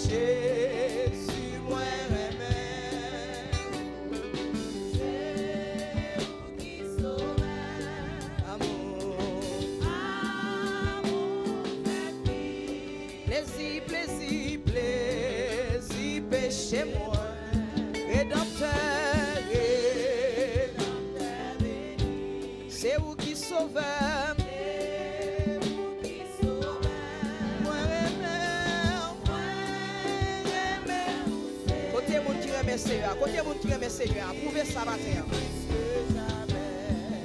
Jésus, moi remède. C'est vous qui sauvez. Amour, Amour fait vivre. plaisir, plaisir, plaisir, péché moi. Rédempteur, Rédempteur béni. c'est vous qui sauvez. C'est vous qui sauvez. Moi remède, Moi remède. côté moun qui remet Seigneur, côté moun qui remet Seigneur, prouvez ça matin.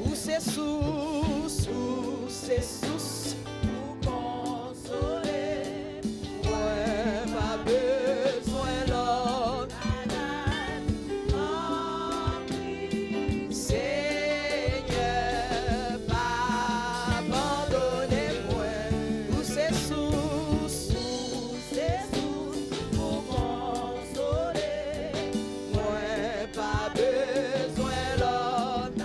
Où c'est sous, Vous consoler. ouais, pas besoin l'autre. Seigneur, pas abandonner moi. Où c'est sous, Vous consoler. ouais, pas besoin l'autre.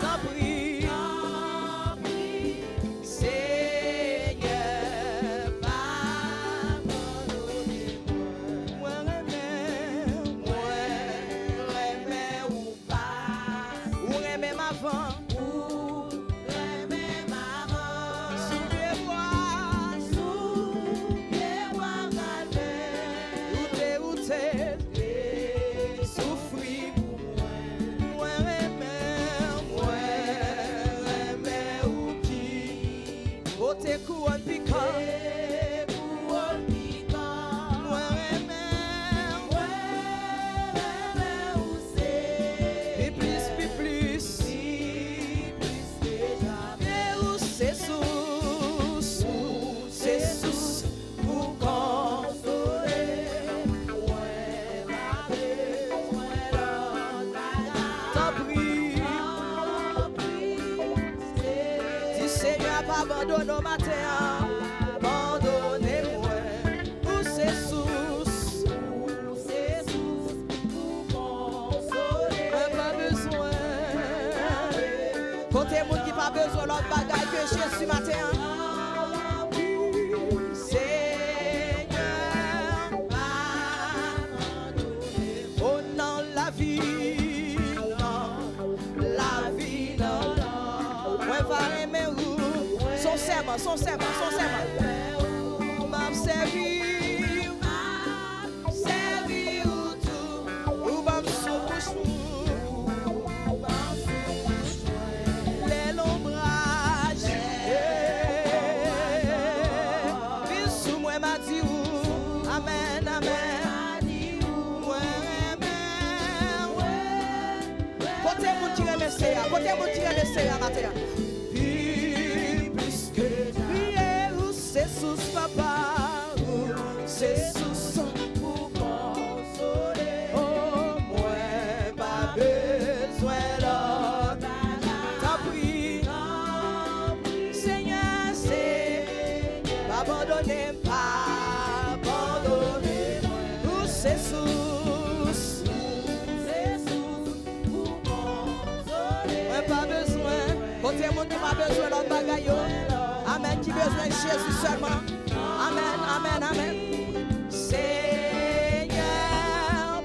T'en prie, Seigneur, pas abandonner moi. Moi remets ou pas. Ou remets ma vent. Sous les bois, où t'es, souffrir. Moi remets ou qui. Côté couronne piquant. Moi remets, puis plus. Et où c'est sous, pour consoler. T'en prie, dis Seigneur, pas abandonne au matin. Abandonnez-moi. Où c'est sous, pas besoin. Côté monde qui pas besoin l'autre bagaille que Jésus matin. Seigneur, oh non, la vie, non. Moi, va aimer où? Son serment. M'a servi ou tout, ou m'a les l'ombrage. Puis sous moi m'a dit où? Amen. Moi côté moun qui remet Seigneur, matin. Puis plus que prier, où c'est sous papa, où c'est sous pour consoler. Oh, moi pas besoin l'autre. T'en prie, Seigneur, c'est pas abandonner. Où c'est sous, moi pas besoin. Côté monde qui pas besoin l'autre bagaille. Amen, qui besoin de Jésus seulement. Amen. Seigneur,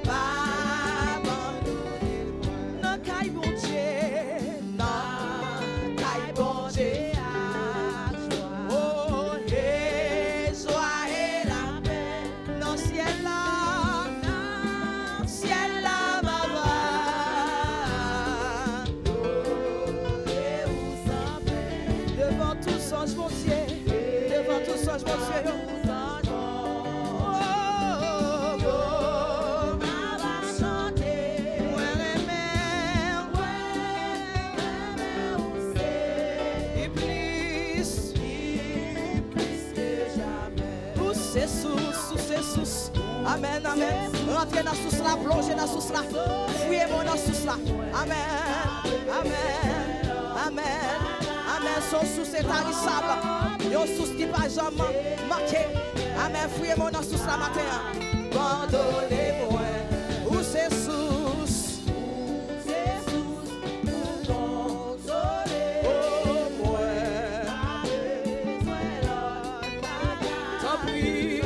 pas abandonner. Non, caille bon Dieu. Oh, et joie et la paix. Non, ciel là, ma devant tout songe, mon Dieu. C'est sous. Amen. Rentrez dans sous là, plongez dans sous là. Fouillez-moi dans sous là. Amen. Son sous est tarissable. Yon sous qui pas jamais marqué. Amen. Fouillez-moi dans sous là matin. Abandonnez-moi. Où c'est sous? Oh, moi. T'en prie.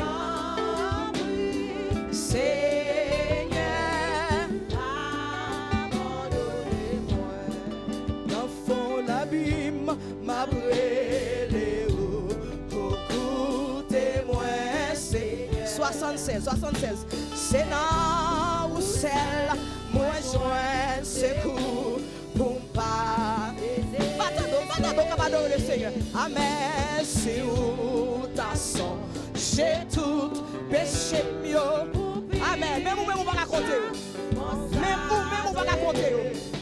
76, 76. C'est dans ou celle, moi joint secours pour pas. Pas le Seigneur. Amen. Si ou ta son, j'ai tout péché mieux. Amen. Même on va raconter. Même on va raconter.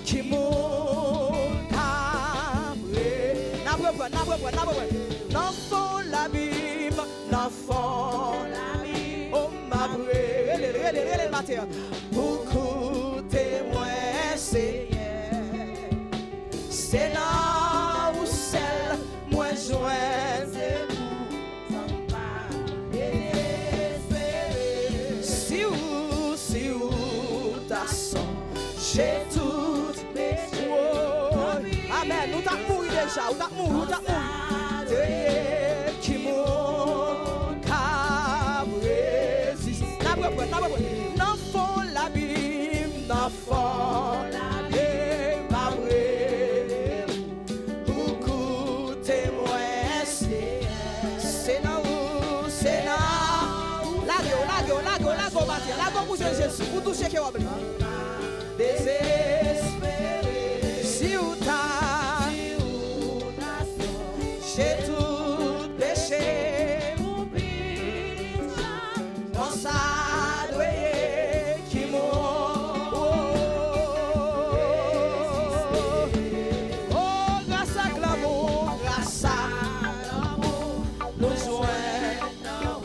Qui m'ont cabré. N'enfant l'abîme, n'enfant l'abîme. Oh ma brûle, le matin. Beaucoup témoins, Seigneur. C'est là où celle, moi joins. Si ou ta son, j'ai tout mes Amen. Nous t'as mouru déjà, nous t'as mouru. Qui m'ont cabré. N'enfant l'abîme, n'enfant l'abîme, ma brûle. Beaucoup témoins, c'est là où, lago, pour Jésus, pour toucher qui est désespéré. Si ou t'as, j'ai tout péché. On s'adoué qui m'ont. Oh, grâce à l'amour, nous joignons.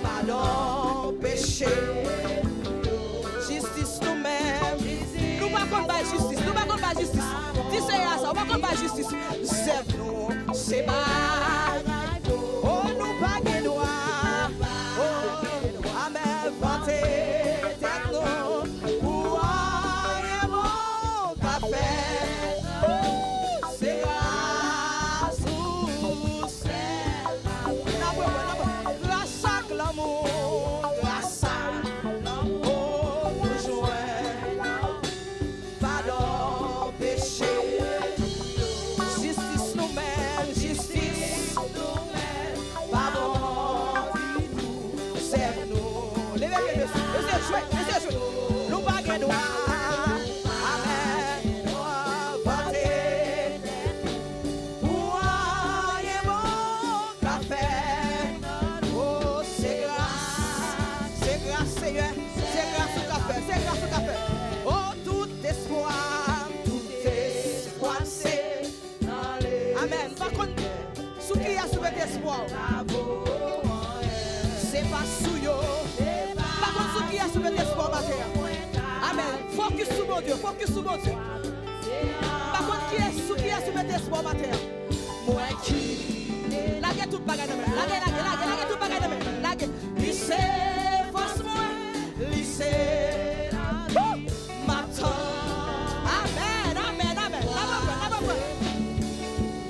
Pardon, péché. Justice nous-mêmes. Nous ne pouvons pas justice. Dis ça, on va pas justice. C'est nous, c'est pas. Oh, nous pas de droit. Oh, amen, vanté, tête nous. Ou est mon café. C'est grâce ou c'est grâce à l'amour, grâce à l'amour, nous joignons. Pardon, péché. Justice nous-mêmes, pardon, c'est nous. Laissez jouer. Nous pas de droit. Amen. Vanté. Ou est mon café. Oh, c'est grâce, Seigneur. C'est grâce au café. Oh, tout espoir, c'est dans les. Amen. Par contre, ce qui a sauvé l'espoir, c'est pas sous yo. Par contre, ce qui a sauvé l'espoir, ma terre. Amen. Focus sur mon Dieu. Par contre, qui a sauvé l'espoir, ma terre? Moi qui. Lagez tout bagage de main. Lagez tout bagage de main. Lycée, force moi. Lycée. M'attend. Amen.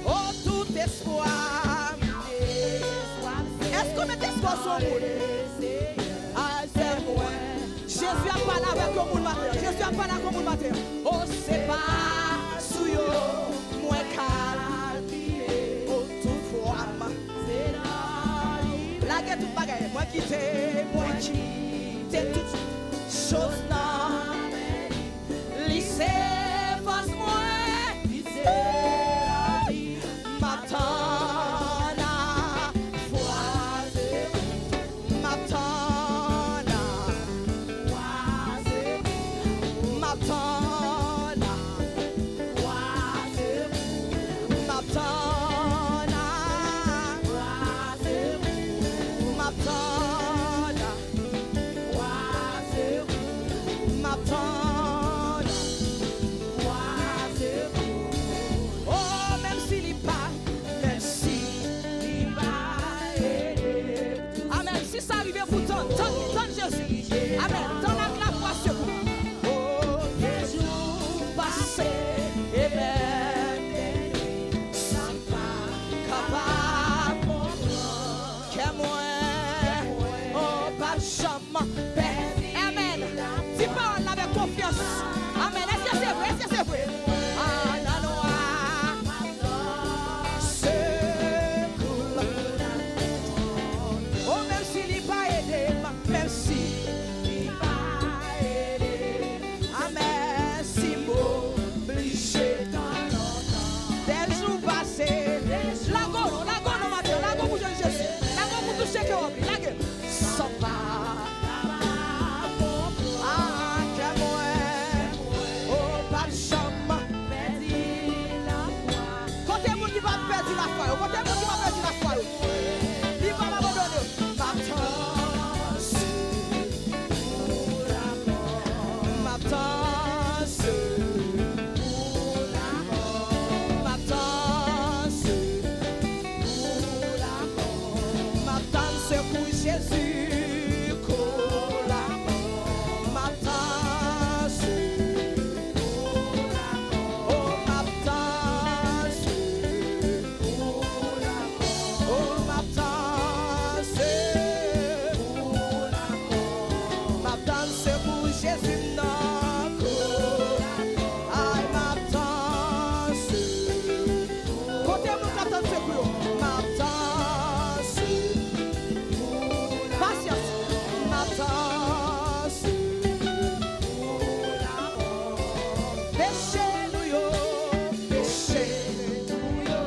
Oh, tout espoir. Est-ce qu'on met espoir sur le monde? Ah, c'est moi. Jésus a parlé avec le monde matin. Oh, c'est pas sous yo. Moi, calme. Oh, tout froid. Lagez tout bagaille. Moi, quitter toutes choses là. Lycée, force moi. m'attends secours Jésus, collabore. M'attends secours, oh m'attends secours, oh m'attends secours, m'attends secours Jésus non, aïe m'attends secours, côté mon m'attends secours, m'attends secours, patience, m'attends secours, péché nous yo, péché nous yo,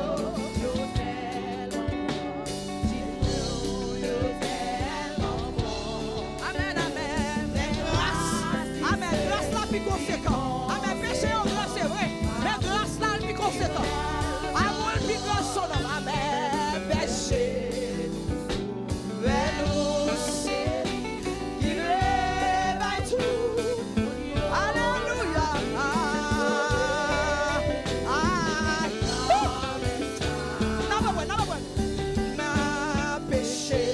yo tellement bon. Amen, amen. Mais grâce, amen, grâce là plus conséquent. Amen, péché au grâce c'est vrai, mais grâce là plus conséquent. Amour plus grand son nom. Amen, péché. Mais nous c'est qui réveille tout. Alléluia. N'a pas bon. Ma péché.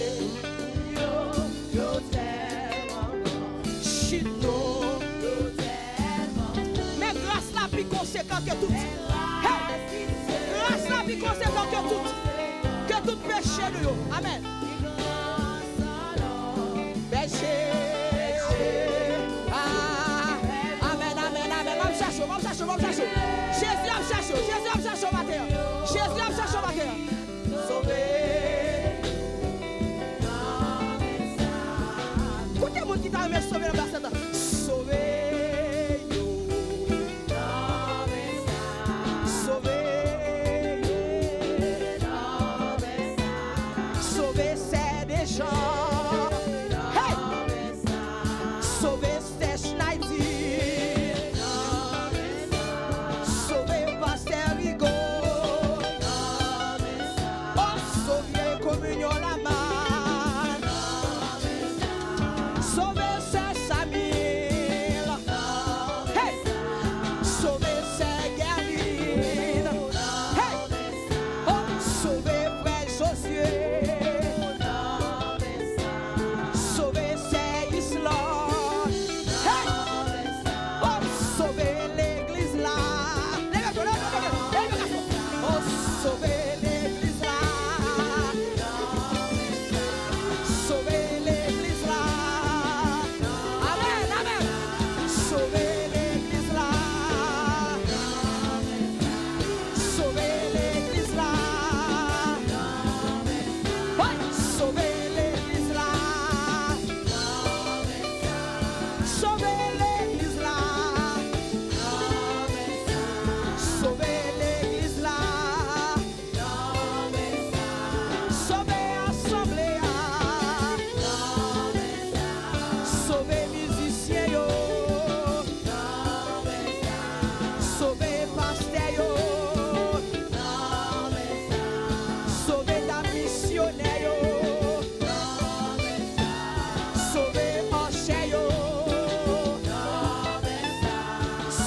Chino. Mais grâce là plus conséquent que tout. Hey! Grâce là plus conséquent que tout. Que tout péché de nous. Amen. Péché. Ah. Amen. M'am chercher. Jésus a cherché matin. Jésus a cherché matin. Sauvé. Écoutez mon qui t'a aimé sauver le bassin. Sauvé. Sauvé c'est des gens. Hey! Sauvé c'est Schneider. Sauvé Pasteur Rigaud. Oh, sauvé communion la main. Sauvé c'est Samuel. Hey! Sauvé c'est Gerline. Hey! Oh, sauvé frère Josué. Sauvé c'est Islam. Hey! Oh, sauvé l'église là. Oh, sauvé l'église là. Sauvé l'église là. Amen. Sauvé l'église là. Sauvé l'église là. Ouais, sauvé l'église là. Sauvé l'église là. Sauvé l'église là. Sauvé assemblée. Sauvé musicien yo. Sauvé pasteur yo. Sauvé la missionnaire yo. Sauvé marché yo.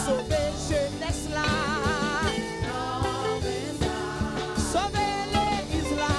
Sauvé jeunesse là. Sauvé l'église là.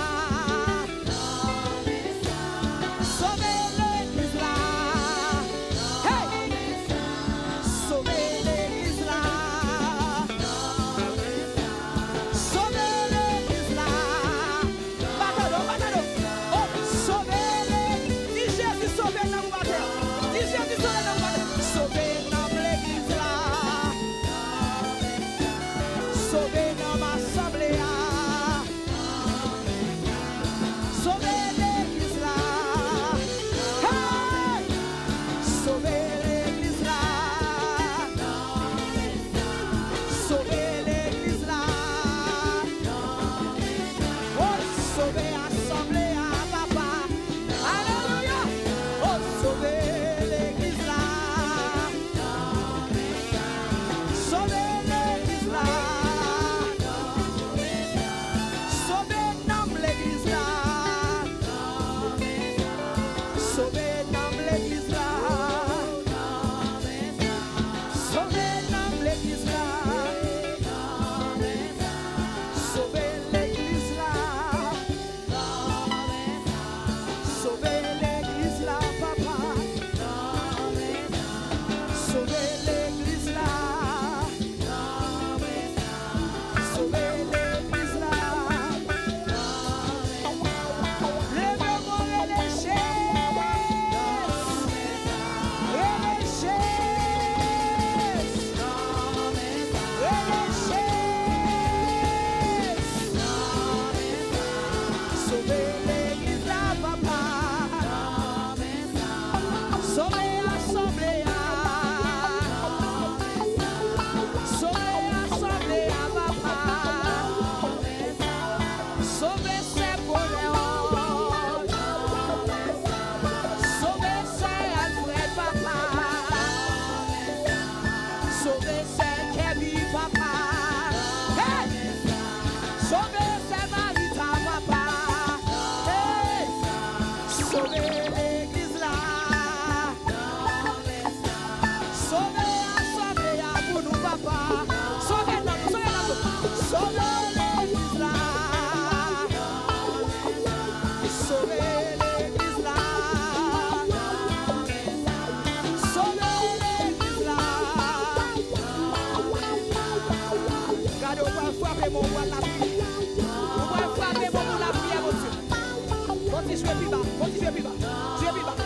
Continue jouer plus bas. Continue plus bas. Jouer plus bas.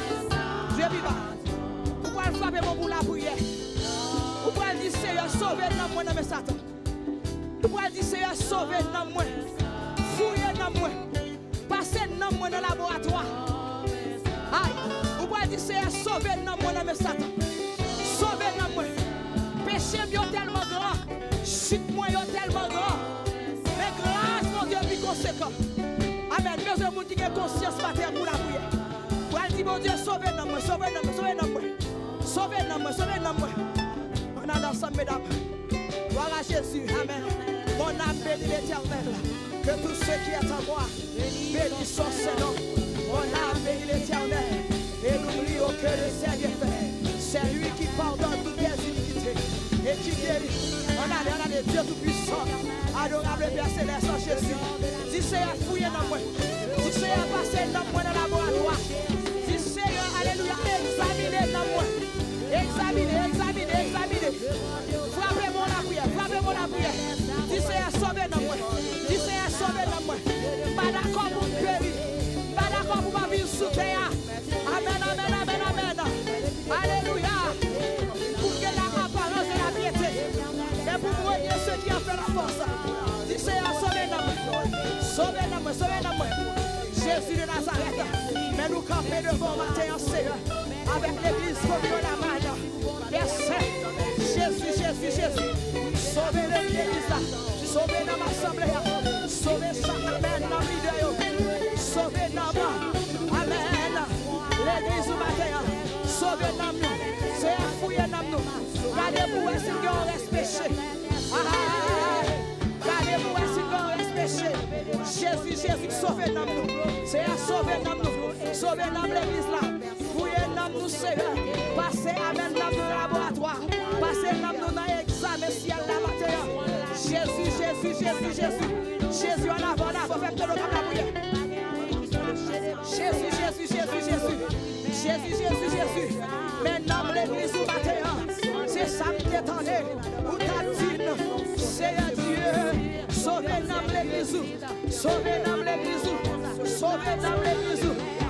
Jouer plus bas. Vous pouvez frapper mon pour la prière. Vous pouvez dire Seigneur, sauvez moi dans mes Satan. Vous pouvez dire Seigneur, sauvez moi. Fouillez dans moi. Passez dans moi dans le laboratoire. Aïe. Vous pouvez dire Seigneur, sauvez moi dans mes Satan. Sauvez moi. Péché est tellement grand. Chute moi est tellement grand. Mais grâce mon Dieu est plus conséquent. Amen. Besoin de monde qui a conscience matin pour la prière. Pour dire mon Dieu, sauvez moi, sauvez moi, sauvez moi. Sauvez moi, sauvez moi. On a ensemble, mesdames. Gloire à Jésus. Amen. Mon âme bénit l'Éternel. Que tous ceux qui est en moi bénissent son Seigneur. Mon âme bénit l'Éternel. Et n'oublie que le Seigneur fait. C'est lui qui pardonne toutes les iniquités et qui guérit. On a Dieu Tout-Puissant. Adorable Père Céleste en Jésus. Dis Seigneur, fouillez dans moi. Dis Seigneur, passez dans moi dans la laboratoire. Dis Seigneur, alléluia, examinez dans moi. Examinez. Frappez-moi la prière. Dis Seigneur, sauvez dans moi. Dis Seigneur, sauvez dans moi. Pas d'accord pour me périr. Pas d'accord pour ma vie sous terre. Amen. Alléluia. Pour que l'apparence de la piété. Et pour vous renier ceux qui ont fait la force. Dis Seigneur, sauvez dans moi. Sauvez dans moi. Jésus de Nazareth. Mais nous camper devant matin en Seigneur. Avec l'église contre la main. Merci. Jésus. Sauvez l'église là. Sauvez dans l'assemblée. Sauvez chaque amen dans l'idée. Sauvez dans moi. Amen. L'église au matin. Sauvez dans nous. C'est fouiller dans nous. Gardez-vous si vous reste péché. Gardez-vous si vous reste péché. Jésus, sauvez dans nous. C'est sauver dans nous. Sauvez dans l'église là. Fouillez dans nous, Seigneur. Passez amen dans le laboratoire. Passez dans nous dans l'examen ciel la matin. Jésus. Jésus en avant, faites tout le monde la prière. Jésus. Maintenant l'église au matin. C'est ça qui t'étendait. Où t'as dit, Seigneur Dieu. Sauvez dans l'église. Sauvez dans l'église.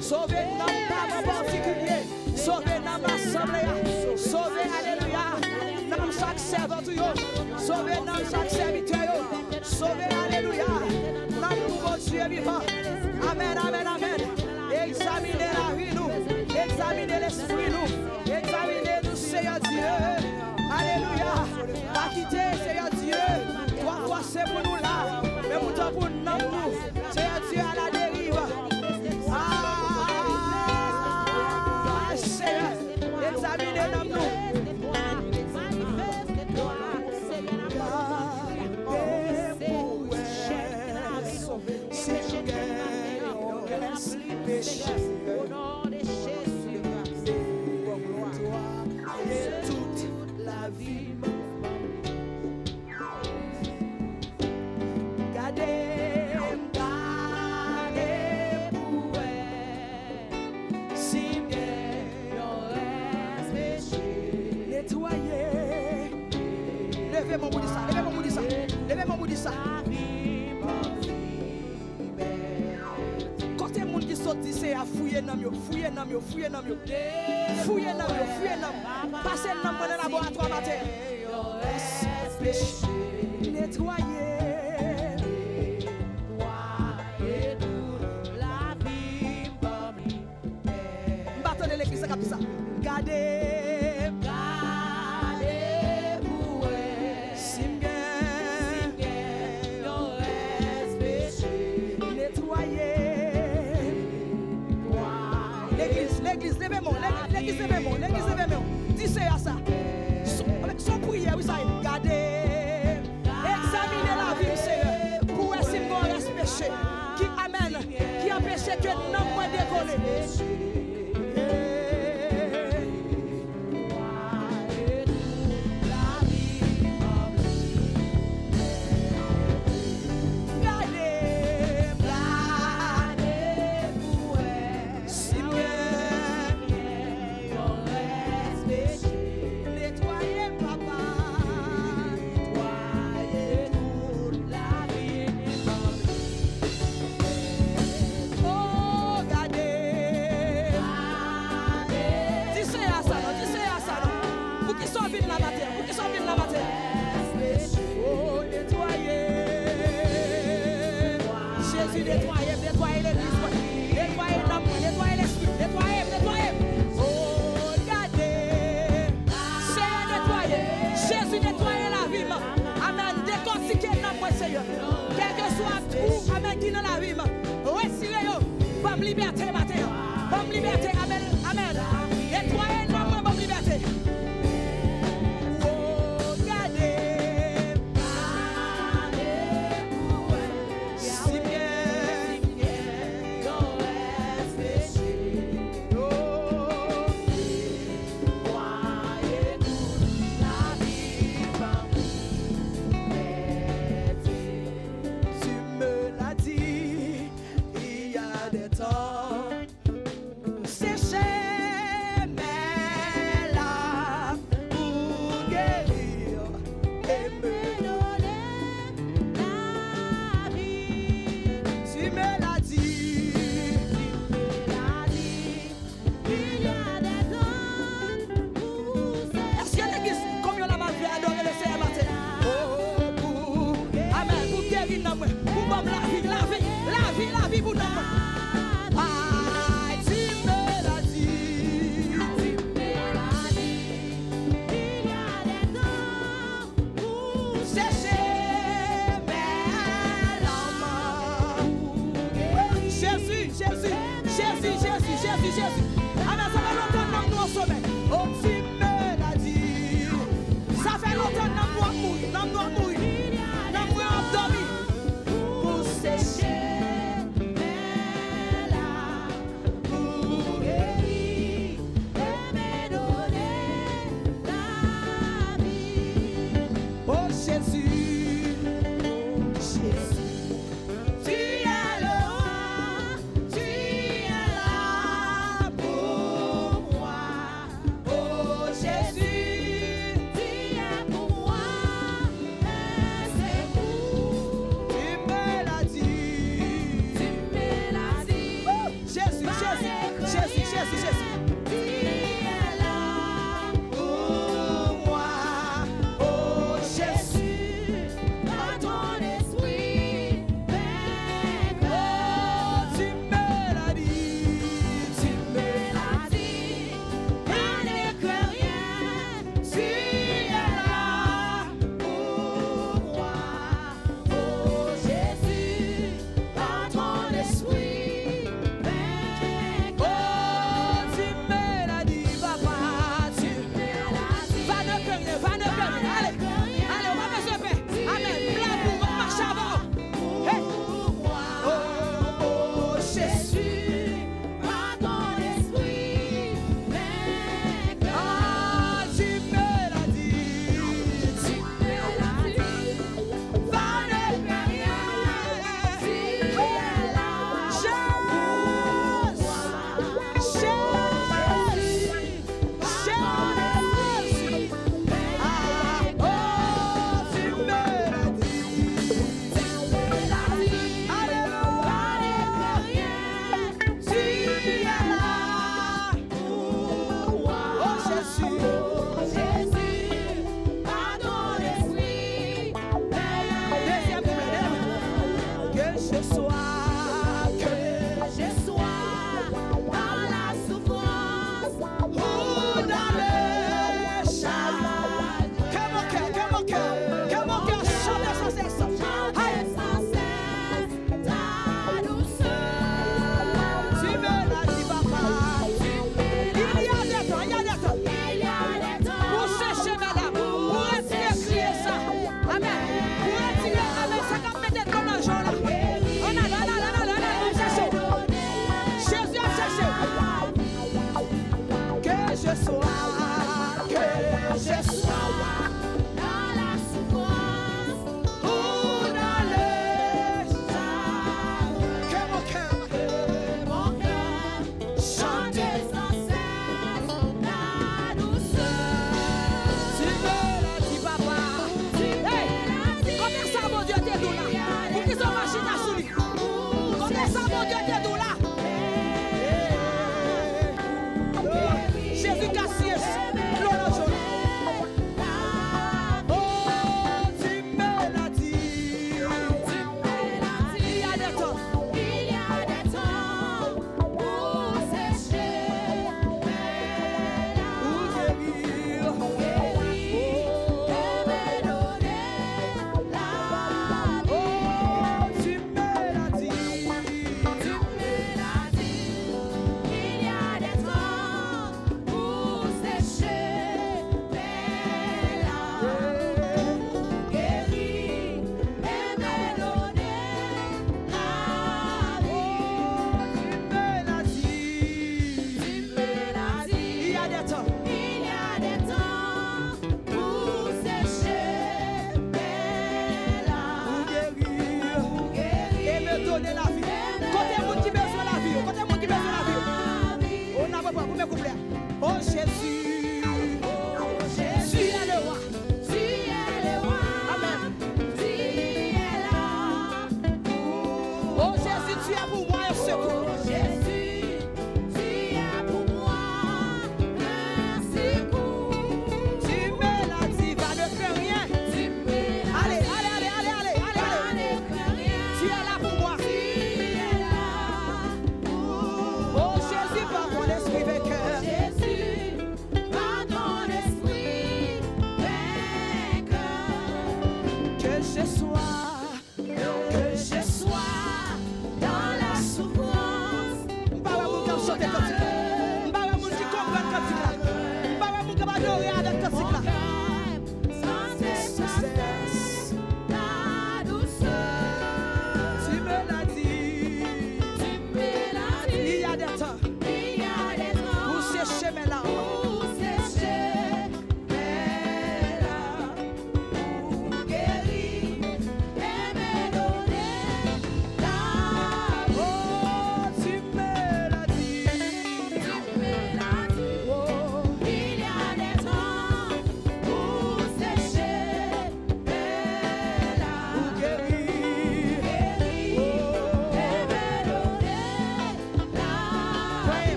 Sauvez dans le temps particulier. Sauvez dans l'assemblée. Sauvez, alléluia. Dans chaque servant. Sauvez dans chaque serviteur. Sauvez, alléluia. Dans le nouveau Dieu vivant. Amen. Examinez la vie nous. Examinez l'esprit nous. Examinez-nous, Seigneur Dieu. Alléluia. Pas quitter, Seigneur Dieu. 3 fois c'est pour nous là. Mais pourtant pour nous. Seigneur Dieu à la dérive. Seigneur. Examinez nous. Au nom de Jésus, et toute la vie. Gardez pour elle, si bien y'aurait péché. Nettoyez. Levez mon bout de ça. Dit c'est à fouiller dans mieux. Passez dans le laboratoire matin. Nettoyer. Battez l'église comme ça. Gardez pour elle. Si bien nettoyer. L'église, levez-moi. Dis c'est à ça. Avec son prière, oui, ça est. Gardez. Examinez la vie, Seigneur. Pour essayer de rester péché. Qui amène, qui empêche que nous moins décoller. Oh, God. bonne liberté matin. Bonne liberté, amen, amen. Et toi et moi, bonne liberté. Oh, regardez. Si bien, dans l'est péché. Oh, croyez-nous la vie par tu me l'as dit, il y a des temps. Sécher mes larmes pour guérir et me donner la vie. Tu me l'as dit, il y a des temps pour sécher. Est-ce que l'église, comme on a mal fait adorer le Seigneur matin? Oh, pour, amen, pour guérir nous, pour la vie, la vie, la vie, la vie pour nous. Jésus. Amen, ça fait longtemps que nous sommes sommet. Oh, tu me l'as dit. Ça fait longtemps que nous avons mouru. Nous avons mouru. Nous avons endormi. Pour sécher mes larmes, pour guérir et me donner la vie. Oh, Jésus. Jésus. Tu es le roi. Tu es là.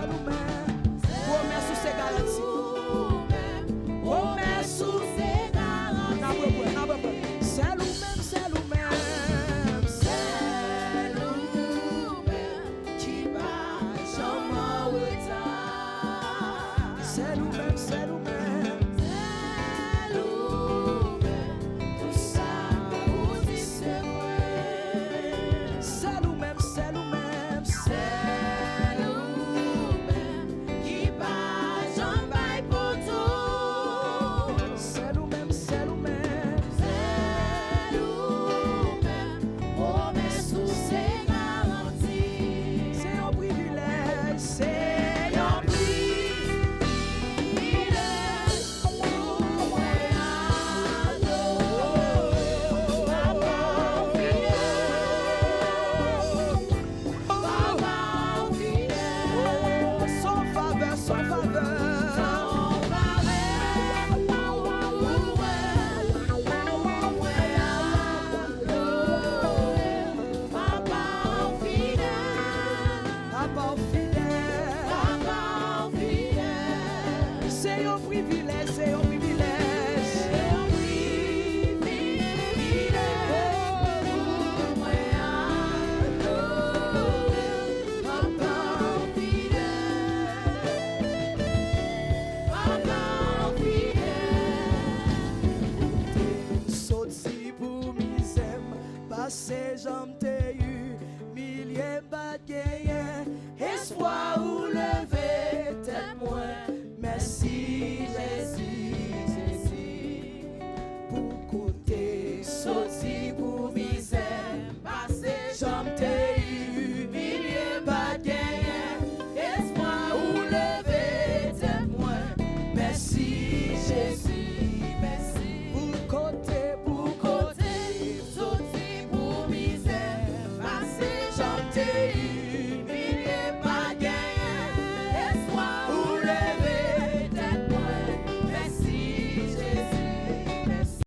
nous-mêmes. Promesse ou c'est garanti. Promesse ou c'est garanti. C'est nous-mêmes, c'est nous-mêmes. C'est nous-mêmes qui va jamais en retard. C'est nous-mêmes, c'est nous-mêmes. Ces jambes t'ai eu, milliers de